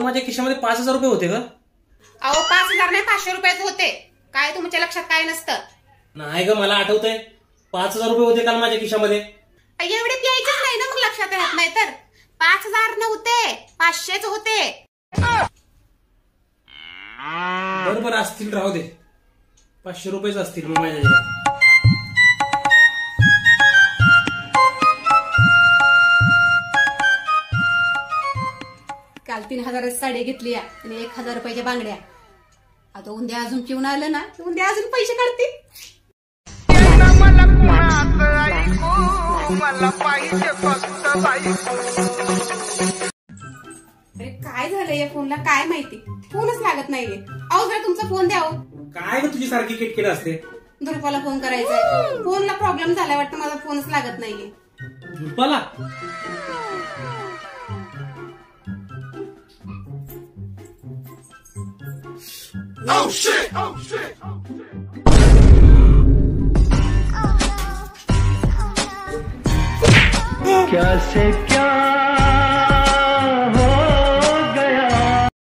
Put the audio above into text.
माझ्या खिशामध्ये 5,000 रुपये होते का? अहो 5,000 नाही 500 रुपयाच होते. काय तुमच्या लक्षात काय नसतं? नाही ग, मला आठवतंय 5,000 रुपये होते काल माझ्या खिशामध्ये. एवढे प्यायचंच नाही ना, मग लक्षात राहत नाही तर. 5,000 नव्हते, 500च होते. बरोबर असतील, राहू दे. 500 रुपयेच असतील मग माझ्या. काल 3,000 साडी घेतली आणि 1,000 रुपयाच्या बांगड्या. आता उद्या अजून पिऊन आलं ना, उद्या अजून पैसे काढतील. अरे काय झालं या फोनला काय माहिती, फोनच लागत नाहीये. अहो जरा तुमचा फोन द्या. काय ग तुझी सारखी किटकिट असते? धुरपाला फोन करायचा, फोनला प्रॉब्लेम झालाय वाटतं, माझा फोनच लागत नाहीये. धुरपाला? Oh shit! Oh shit! क्या से